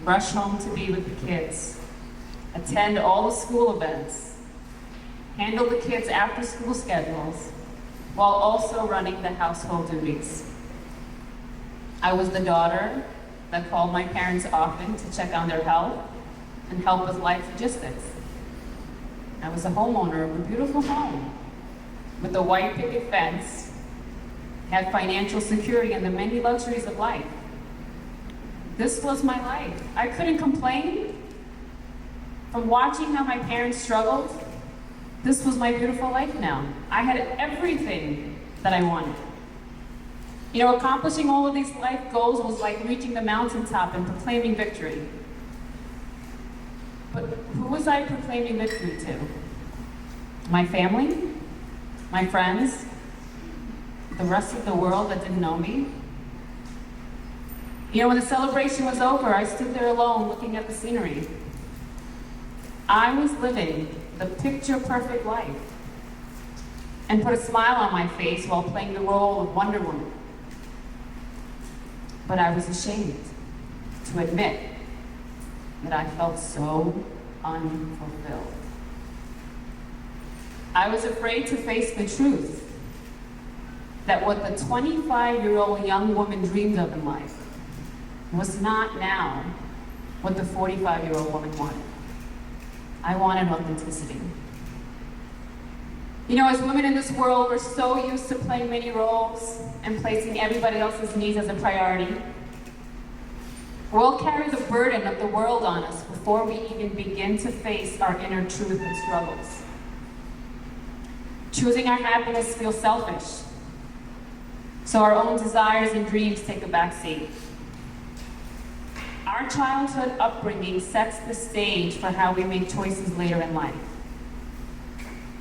rush home to be with the kids, attend all the school events, handle the kids' after-school schedules, while also running the household duties. I was the daughter that called my parents often to check on their health and help with life logistics. I was a homeowner of a beautiful home with a white picket fence, had financial security and the many luxuries of life. This was my life. I couldn't complain. From watching how my parents struggled, this was my beautiful life now. I had everything that I wanted. You know, accomplishing all of these life goals was like reaching the mountaintop and proclaiming victory. But who was I proclaiming victory to? My family? My friends? The rest of the world that didn't know me? You know, when the celebration was over, I stood there alone looking at the scenery. I was living the picture-perfect life and put a smile on my face while playing the role of Wonder Woman. But I was ashamed to admit that I felt so unfulfilled. I was afraid to face the truth that what the 25-year-old young woman dreamed of in life was not now what the 45-year-old woman wanted. I wanted authenticity. You know, as women in this world, we're so used to playing many roles and placing everybody else's needs as a priority. We'll carry the burden of the world on us before we even begin to face our inner truth and struggles. Choosing our happiness feels selfish, so our own desires and dreams take a back seat. Our childhood upbringing sets the stage for how we make choices later in life.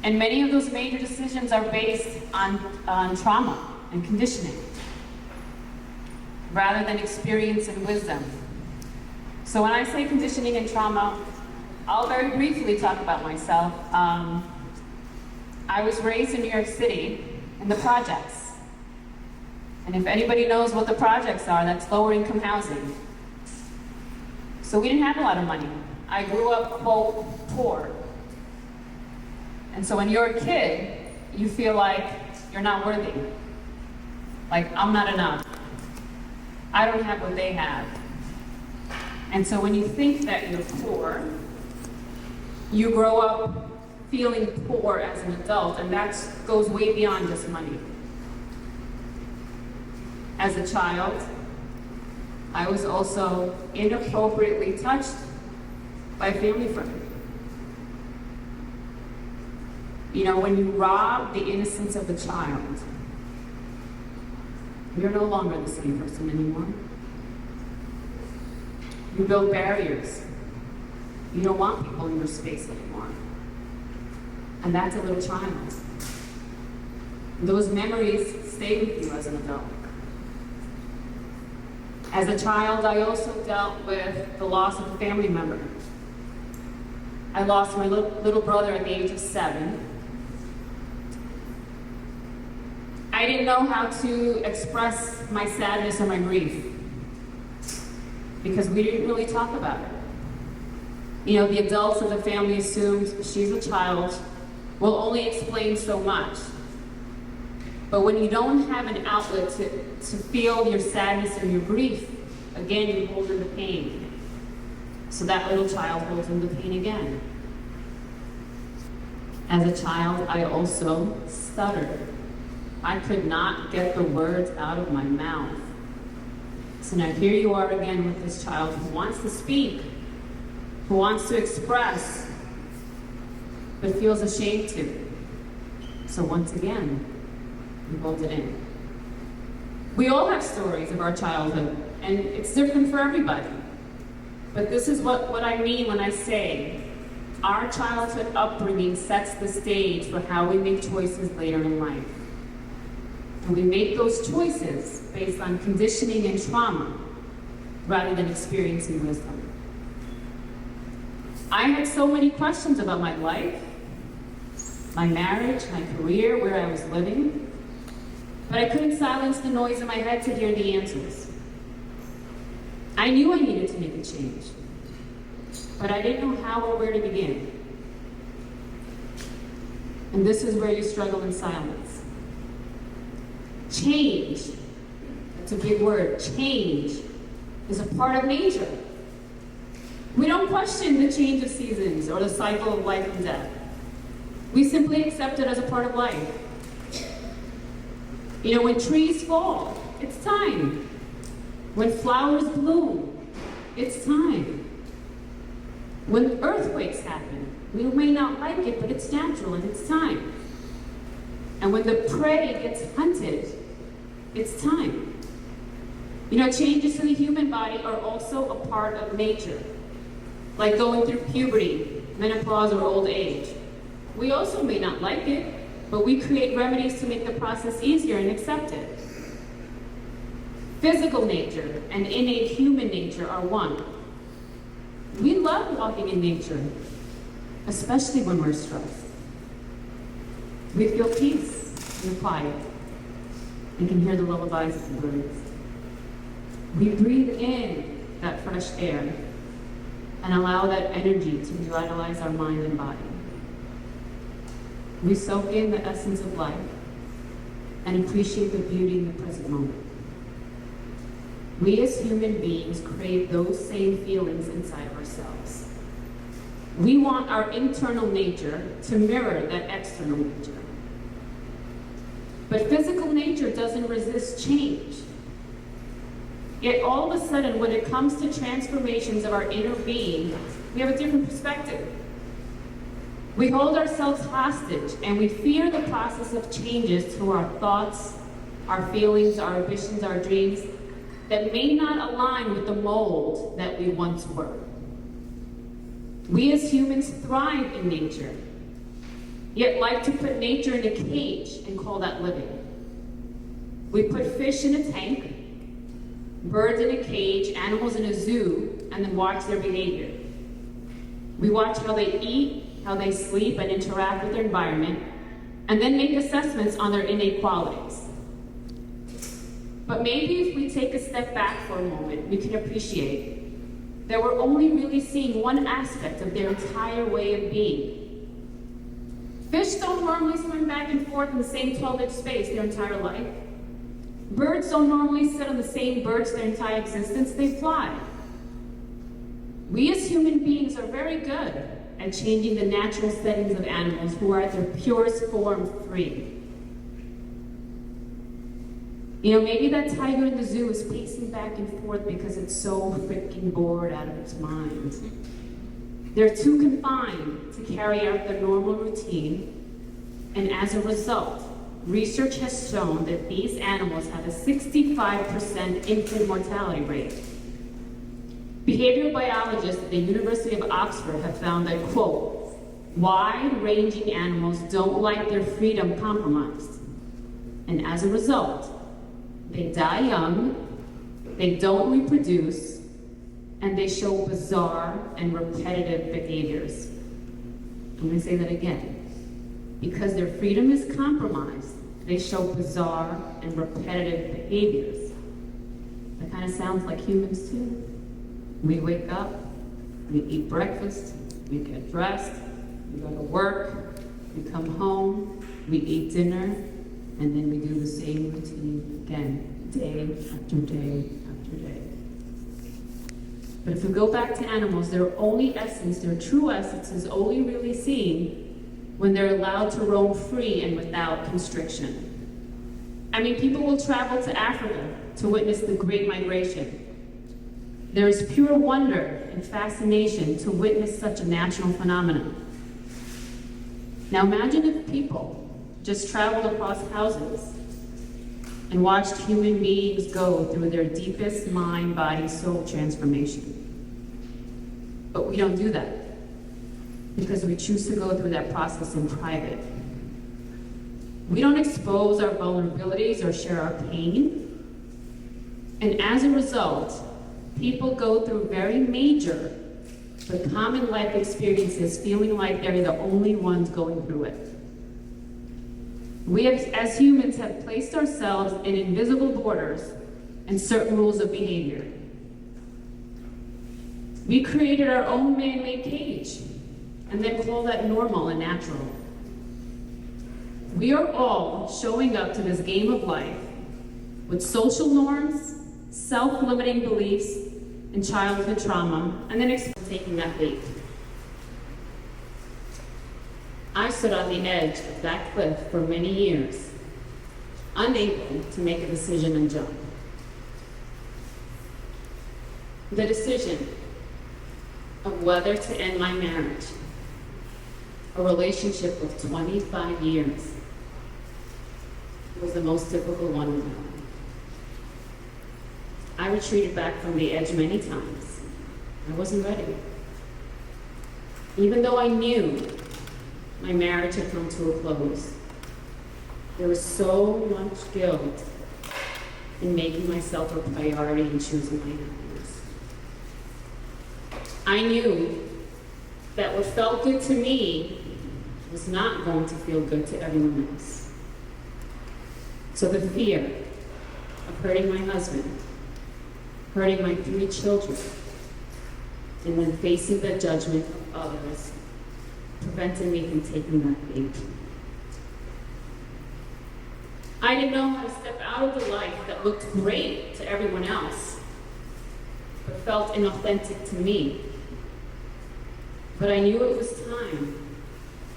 And many of those major decisions are based on trauma and conditioning, rather than experience and wisdom. So when I say conditioning and trauma, I'll very briefly talk about myself. I was raised in New York City in the projects. And if anybody knows what the projects are, that's lower income housing. So we didn't have a lot of money. I grew up, quote, poor. And so when you're a kid, you feel like you're not worthy. Like, I'm not enough. I don't have what they have. And so when you think that you're poor, you grow up feeling poor as an adult, and that goes way beyond just money. As a child, I was also inappropriately touched by a family friend. You know, when you rob the innocence of a child, you're no longer the same person anymore. You build barriers. You don't want people in your space anymore. And that's a little child. Those memories stay with you as an adult. As a child, I also dealt with the loss of a family member. I lost my little brother at the age of 7. I didn't know how to express my sadness or my grief because we didn't really talk about it. You know, the adults of the family assumed she's a child, will only explain so much. But when you don't have an outlet to feel your sadness or your grief, again, you hold in the pain. So that little child holds in the pain again. As a child, I also stuttered. I could not get the words out of my mouth. So now here you are again with this child who wants to speak, who wants to express, but feels ashamed to. So once again, we hold it in. We all have stories of our childhood, and it's different for everybody. But this is what I mean when I say our childhood upbringing sets the stage for how we make choices later in life. And we make those choices based on conditioning and trauma rather than experiencing wisdom. I had so many questions about my life, my marriage, my career, where I was living, but I couldn't silence the noise in my head to hear the answers. I knew I needed to make a change, but I didn't know how or where to begin. And this is where you struggle in silence. Change, that's a big word, change is a part of nature. We don't question the change of seasons or the cycle of life and death. We simply accept it as a part of life. You know, when trees fall, it's time. When flowers bloom, it's time. When earthquakes happen, we may not like it, but it's natural and it's time. And when the prey gets hunted, it's time. You know, changes to the human body are also a part of nature, like going through puberty, menopause, or old age. We also may not like it, but we create remedies to make the process easier and accept it. Physical nature and innate human nature are one. We love walking in nature, especially when we're stressed. We feel peace in the quiet and can hear the lullabies of the birds. We breathe in that fresh air and allow that energy to revitalize our mind and body. We soak in the essence of life and appreciate the beauty in the present moment. We as human beings crave those same feelings inside of ourselves. We want our internal nature to mirror that external nature. But physical nature doesn't resist change. Yet all of a sudden, when it comes to transformations of our inner being, we have a different perspective. We hold ourselves hostage and we fear the process of changes to our thoughts, our feelings, our ambitions, our dreams that may not align with the mold that we once were. We as humans thrive in nature, yet like to put nature in a cage and call that living. We put fish in a tank, birds in a cage, animals in a zoo, and then watch their behavior. We watch how they eat, how they sleep and interact with their environment, and then make assessments on their innate qualities. But maybe if we take a step back for a moment, we can appreciate that we're only really seeing one aspect of their entire way of being. Fish don't normally swim back and forth in the same 12-inch space their entire life. Birds don't normally sit on the same perch their entire existence, they fly. We as human beings are very good at changing the natural settings of animals who are at their purest form free. You know, maybe that tiger in the zoo is pacing back and forth because it's so freaking bored out of its mind. They're too confined to carry out their normal routine, and as a result, research has shown that these animals have a 65% infant mortality rate. Behavioral biologists at the University of Oxford have found that, quote, wide-ranging animals don't like their freedom compromised, and as a result, they die young, they don't reproduce, and they show bizarre and repetitive behaviors. I'm going to say that again. Because their freedom is compromised, they show bizarre and repetitive behaviors. That kind of sounds like humans too. We wake up, we eat breakfast, we get dressed, we go to work, we come home, we eat dinner, and then we do the same routine again, day after day after day. But if we go back to animals, their only essence, their true essence is only really seen when they're allowed to roam free and without constriction. I mean, people will travel to Africa to witness the Great Migration. There is pure wonder and fascination to witness such a natural phenomenon. Now imagine if people just traveled across houses and watched human beings go through their deepest mind, body, soul transformation. But we don't do that because we choose to go through that process in private. We don't expose our vulnerabilities or share our pain. And as a result, people go through very major but common life experiences feeling like they're the only ones going through it. We have, as humans, have placed ourselves in invisible borders and certain rules of behavior. We created our own man-made cage and then call that normal and natural. We are all showing up to this game of life with social norms, self-limiting beliefs, and childhood trauma, and then taking that leap. I stood on the edge of that cliff for many years, unable to make a decision and jump. The decision of whether to end my marriage, a relationship of 25 years, was the most difficult one of my life. I retreated back from the edge many times. I wasn't ready. Even though I knew my marriage had come to a close, there was so much guilt in making myself a priority and choosing my happiness. I knew that what felt good to me was not going to feel good to everyone else. So the fear of hurting my husband, hurting my 3 children, and then facing the judgment of others prevented me from taking that leap. I didn't know how to step out of the life that looked great to everyone else, but felt inauthentic to me. But I knew it was time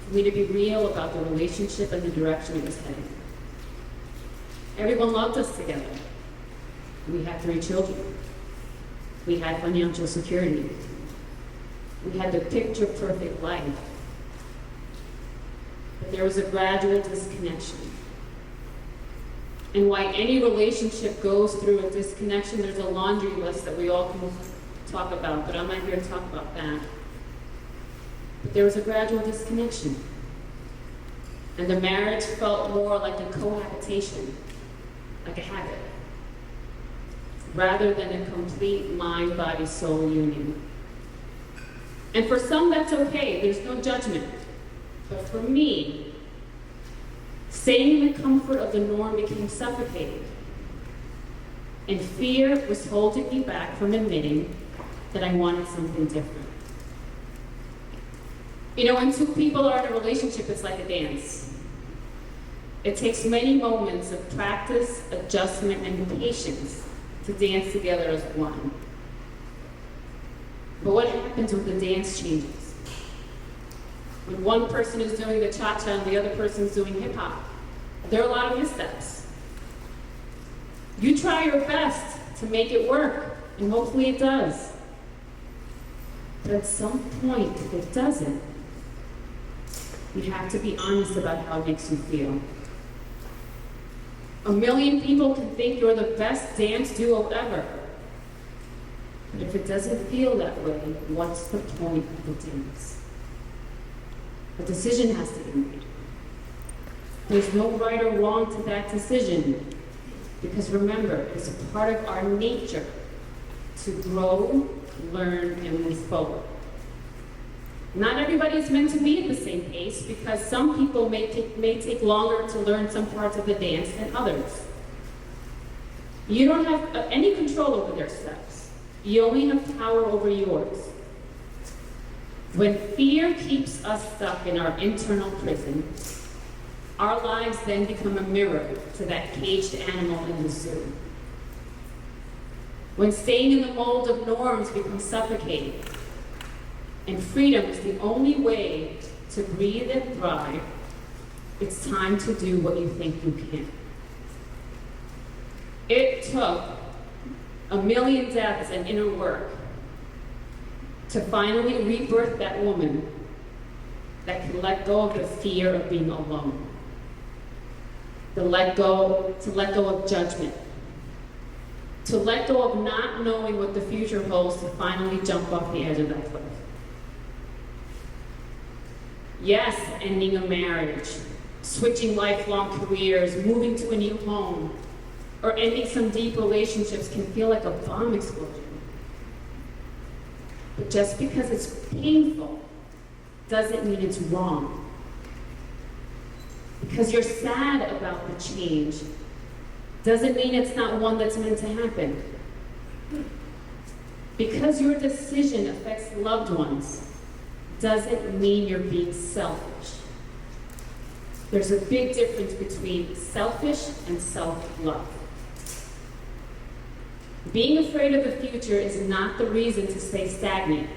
for me to be real about the relationship and the direction it was heading. Everyone loved us together. We had 3 children. We had financial security. We had the picture-perfect life. But there was a gradual disconnection. And why any relationship goes through a disconnection, there's a laundry list that we all can talk about, but I'm not here to talk about that. But there was a gradual disconnection. And the marriage felt more like a cohabitation, like a habit, rather than a complete mind, body, soul union. And for some, that's okay. There's no judgment. But for me, staying in the comfort of the norm became suffocating. And fear was holding me back from admitting that I wanted something different. You know, when 2 people are in a relationship, it's like a dance. It takes many moments of practice, adjustment, and patience to dance together as one. But what happens when the dance changes? When one person is doing the cha-cha and the other person is doing hip-hop, there are a lot of missteps. You try your best to make it work, and hopefully it does. But at some point, if it doesn't, you have to be honest about how it makes you feel. 1 million people can think you're the best dance duo ever. But if it doesn't feel that way, what's the point of the dance? A decision has to be made. There's no right or wrong to that decision. Because remember, it's a part of our nature to grow, learn, and move forward. Not everybody is meant to be at the same pace because some people may take longer to learn some parts of the dance than others. You don't have any control over their steps. You only have power over yours. When fear keeps us stuck in our internal prison, our lives then become a mirror to that caged animal in the zoo. When staying in the mold of norms becomes suffocating, and freedom is the only way to breathe and thrive, it's time to do what you think you can. It took 1 million deaths and inner work to finally rebirth that woman that can let go of the fear of being alone, to let go of judgment, to let go of not knowing what the future holds, to finally jump off the edge of that cliff. Yes, ending a marriage, switching lifelong careers, moving to a new home, or ending some deep relationships can feel like a bomb explosion. But just because it's painful doesn't mean it's wrong. Because you're sad about the change doesn't mean it's not one that's meant to happen. Because your decision affects loved ones doesn't mean you're being selfish. There's a big difference between selfish and self-love. Being afraid of the future is not the reason to stay stagnant.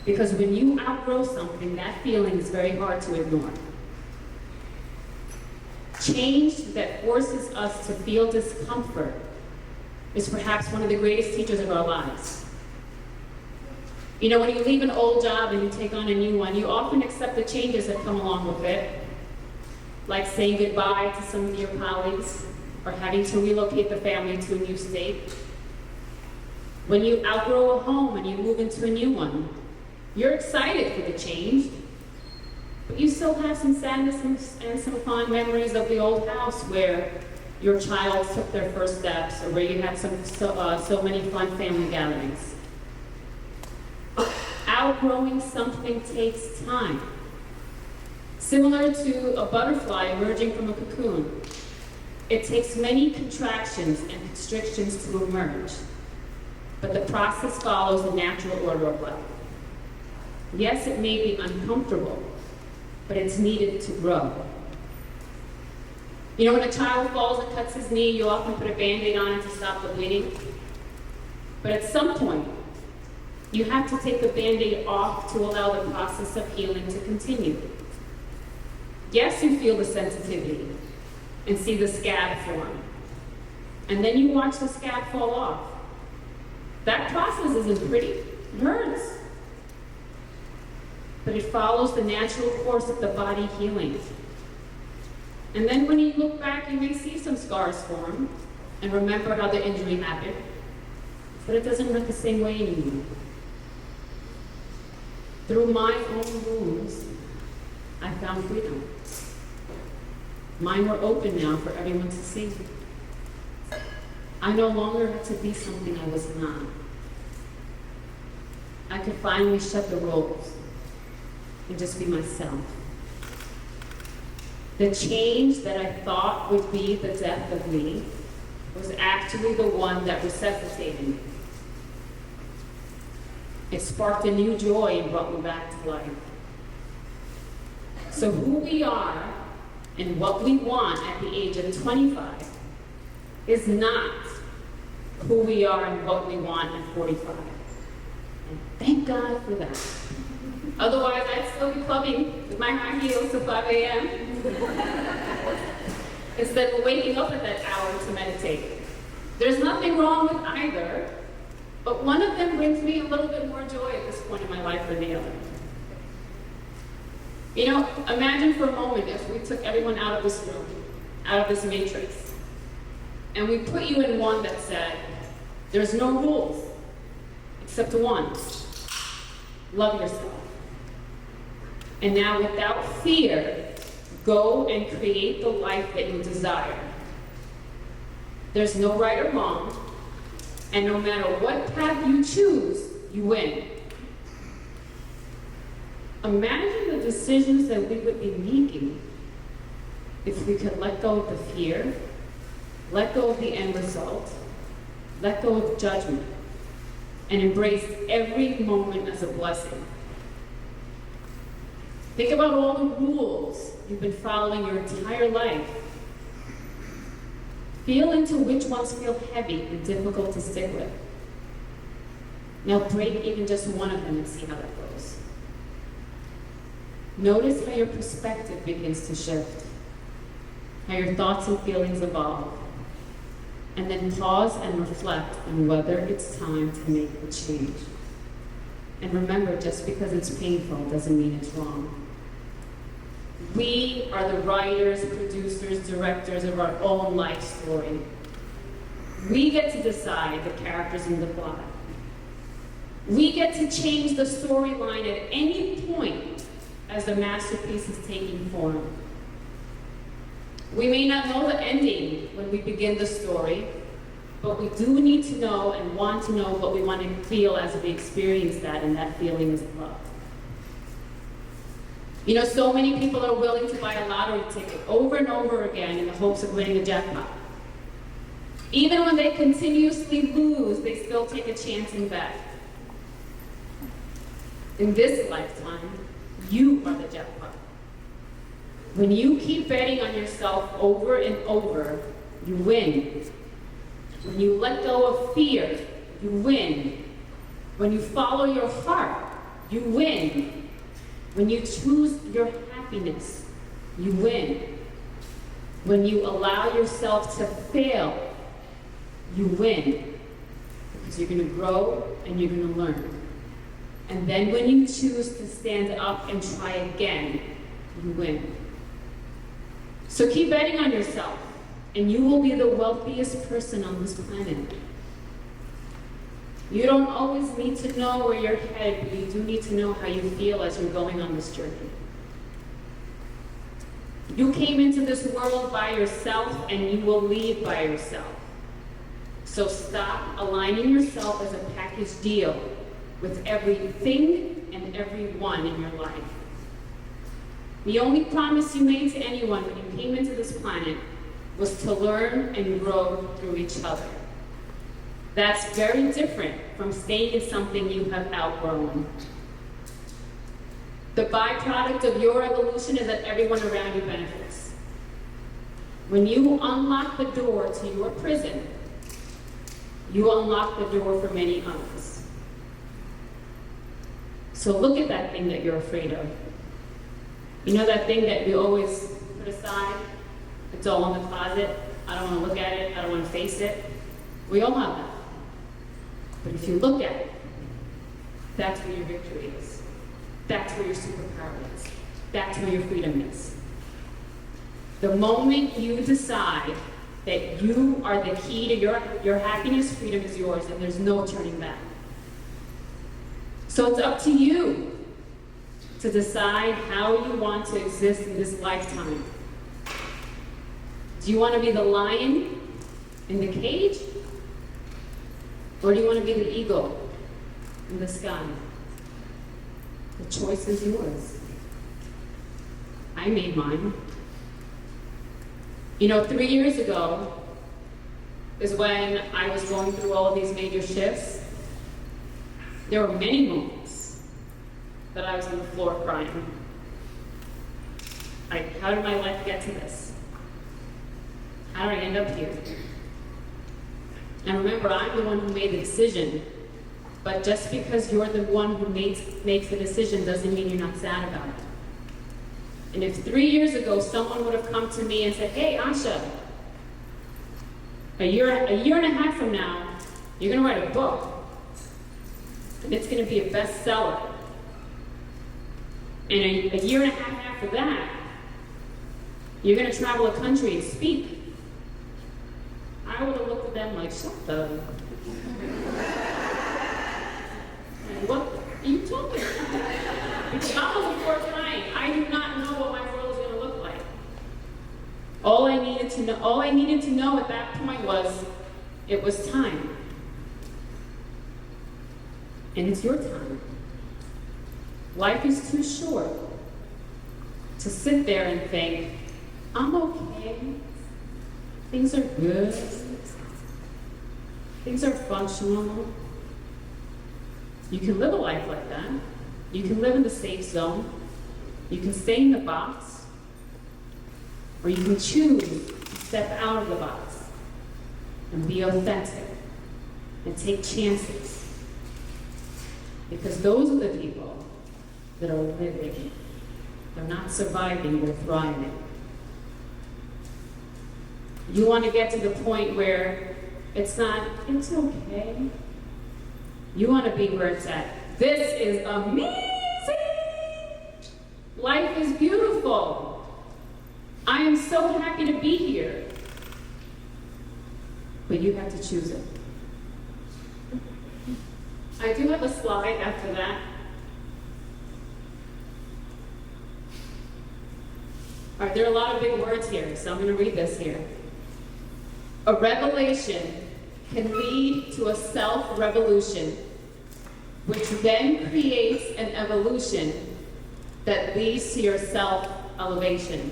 Because when you outgrow something, that feeling is very hard to ignore. Change that forces us to feel discomfort is perhaps one of the greatest teachers of our lives. You know, when you leave an old job and you take on a new one, you often accept the changes that come along with it, like saying goodbye to some of your colleagues or having to relocate the family to a new state. When you outgrow a home and you move into a new one, you're excited for the change, but you still have some sadness and some fond memories of the old house where your child took their first steps or where you had so many fun family gatherings. Outgrowing something takes time. Similar to a butterfly emerging from a cocoon, it takes many contractions and constrictions to emerge, but the process follows the natural order of life. Yes, it may be uncomfortable, but it's needed to grow. You know, when a child falls and cuts his knee, you often put a Band-Aid on it to stop the bleeding. But at some point, you have to take the Band-Aid off to allow the process of healing to continue. Yes, you feel the sensitivity and see the scab form. And then you watch the scab fall off. That process isn't pretty. It hurts. But it follows the natural course of the body healing. And then when you look back, you may see some scars form and remember how the injury happened. But it doesn't hurt the same way anymore. Through my own wounds, I found freedom. Mine were open now for everyone to see. I no longer had to be something I was not. I could finally shut the roles and just be myself. The change that I thought would be the death of me was actually the one that resuscitated me. It sparked a new joy and brought me back to life. So who we are and what we want at the age of 25 is not who we are and what we want at 45. And thank God for that. Otherwise, I'd still be clubbing with my high heels till 5 a.m. instead of waking up at that hour to meditate. There's nothing wrong with either, but one of them brings me a little bit more joy at this point in my life than the other. You know, imagine for a moment if we took everyone out of this room, out of this matrix, and we put you in one that said, there's no rules, except one, love yourself. And now without fear, go and create the life that you desire. There's no right or wrong, and no matter what path you choose, you win. Imagine the decisions that we would be making if we could let go of the fear, let go of the end result, let go of judgment, and embrace every moment as a blessing. Think about all the rules you've been following your entire life. Feel into which ones feel heavy and difficult to stick with. Now break even just one of them and see how that goes. Notice how your perspective begins to shift, how your thoughts and feelings evolve, and then pause and reflect on whether it's time to make the change. And remember, just because it's painful doesn't mean it's wrong. We are the writers, producers, directors of our own life story. We get to decide the characters in the plot. We get to change the storyline at any point as the masterpiece is taking form. We may not know the ending when we begin the story, but we do need to know and want to know what we want to feel as we experience that, and that feeling is love. You know, so many people are willing to buy a lottery ticket over and over again in the hopes of winning a jackpot. Even when they continuously lose, they still take a chance and bet. In this lifetime, you are the jackpot. When you keep betting on yourself over and over, you win. When you let go of fear, you win. When you follow your heart, you win. When you choose your happiness, you win. When you allow yourself to fail, you win. Because you're going to grow and you're going to learn. And then when you choose to stand up and try again, you win. So keep betting on yourself, and you will be the wealthiest person on this planet. You don't always need to know where you're headed, but you do need to know how you feel as you're going on this journey. You came into this world by yourself, and you will leave by yourself. So stop aligning yourself as a package deal with everything and everyone in your life. The only promise you made to anyone when you came into this planet was to learn and grow through each other. That's very different from staying in something you have outgrown. The byproduct of your evolution is that everyone around you benefits. When you unlock the door to your prison, you unlock the door for many others. So look at that thing that you're afraid of. You know that thing that you always put aside? It's all in the closet. I don't want to look at it. I don't want to face it. We all have that. But if you look at it, that's where your victory is. That's where your superpower is. That's where your freedom is. The moment you decide that you are the key to your happiness, freedom is yours, and there's no turning back. So it's up to you to decide how you want to exist in this lifetime. Do you want to be the lion in the cage? Or do you want to be the eagle in the sky? The choice is yours. I made mine. You know, 3 years ago is when I was going through all of these major shifts. There were many moments that I was on the floor crying. Like, how did my life get to this? How did I end up here? And remember, I'm the one who made the decision. But just because you're the one who makes the decision doesn't mean you're not sad about it. And if 3 years ago someone would have come to me and said, hey, Asha, a year and a half from now, you're going to write a book. And it's going to be a bestseller. And a year and a half after that, you're going to travel a country and speak. I would have looked at them like, shut the... And what are you talking about? Because I was before crying. I do not know what my world is going to look like. All I needed to know at that point was, it was time. And it's your time. Life is too short to sit there and think, I'm okay. Things are good. Things are functional. You can live a life like that. You can live in the safe zone. You can stay in the box. Or you can choose to step out of the box and be authentic and take chances. Because those are the people that are living. They're not surviving, they're thriving. You want to get to the point where it's okay. You want to be where it's at. This is amazing. Life is beautiful. I am so happy to be here. But you have to choose it. I do have a slide after that. All right, there are a lot of big words here, so I'm going to read this here. A revelation can lead to a self-revolution, which then creates an evolution that leads to your self-elevation.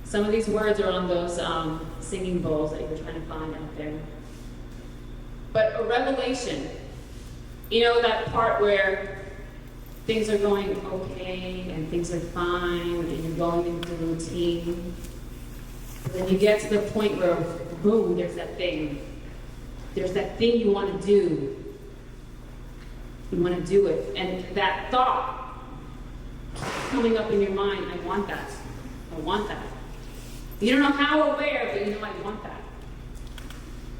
Some of these words are on those singing bowls that you're trying to find out there. But a revelation, you know that part where things are going okay and things are fine and you're going into routine. But then you get to the point where, boom, there's that thing. There's that thing you want to do. You want to do it. And that thought keeps coming up in your mind, I want that. I want that. You don't know how or where, but you know I want that.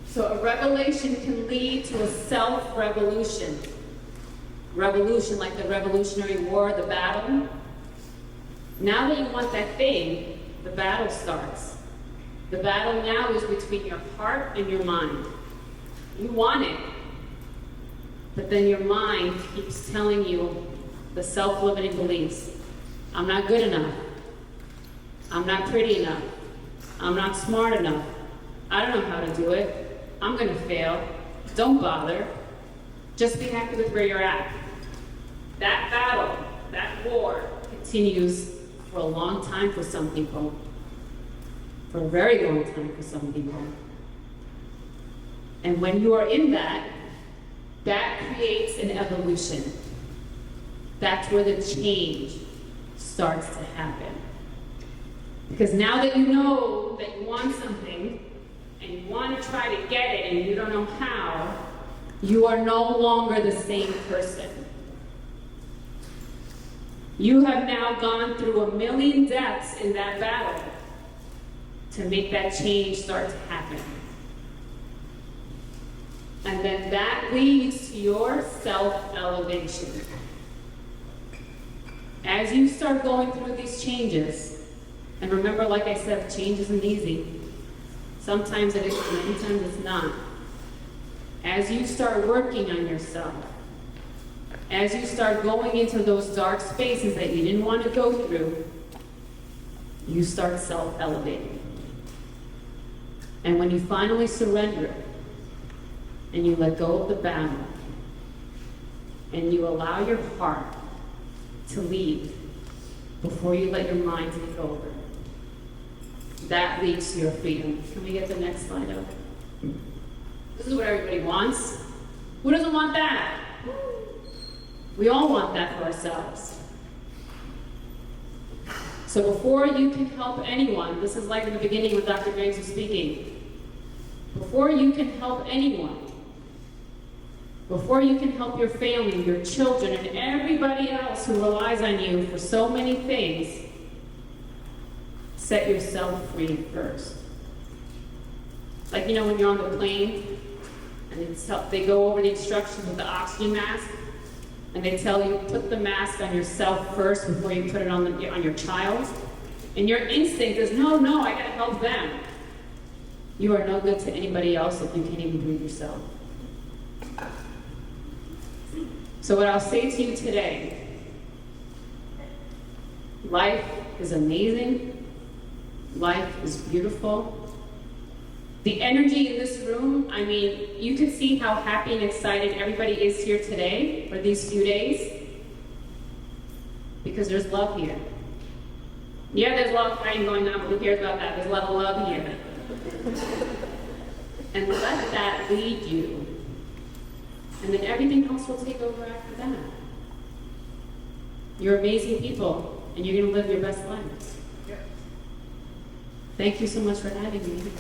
So a revelation can lead to a self-revolution. Revolution, like the Revolutionary War, the battle. Now that you want that thing, the battle starts. The battle now is between your heart and your mind. You want it, but then your mind keeps telling you the self-limiting beliefs. I'm not good enough. I'm not pretty enough. I'm not smart enough. I don't know how to do it. I'm going to fail. Don't bother. Just be happy with where you're at. That battle, that war, continues for a long time for some people. For a very long time for some people. And when you are in that, that creates an evolution. That's where the change starts to happen. Because now that you know that you want something, and you want to try to get it, and you don't know how, you are no longer the same person. You have now gone through a million deaths in that battle to make that change start to happen. And then that leads to your self-elevation. As you start going through these changes, and remember, like I said, change isn't easy. Sometimes it is, many times it's not. As you start working on yourself, as you start going into those dark spaces that you didn't want to go through, you start self-elevating. And when you finally surrender, and you let go of the battle, and you allow your heart to lead before you let your mind take over, that leads to your freedom. Can we get the next slide up? This is what everybody wants. Who doesn't want that? We all want that for ourselves. So before you can help anyone, this is like in the beginning when Dr. Graves was speaking, before you can help anyone, before you can help your family, your children, and everybody else who relies on you for so many things, set yourself free first. Like, you know, when you're on the plane, and they go over the instructions with the oxygen mask, and they tell you, put the mask on yourself first before you put it on your child. And your instinct is, no, I gotta help them. You are no good to anybody else if you can't even breathe yourself. So what I'll say to you today, life is amazing. Life is beautiful. The energy in this room, I mean, you can see how happy and excited everybody is here today, for these few days, because there's love here. Yeah, there's a lot of fighting going on, but who cares about that? There's a lot of love here. And let that lead you. And then everything else will take over after that. You're amazing people, and you're going to live your best life. Thank you so much for having me.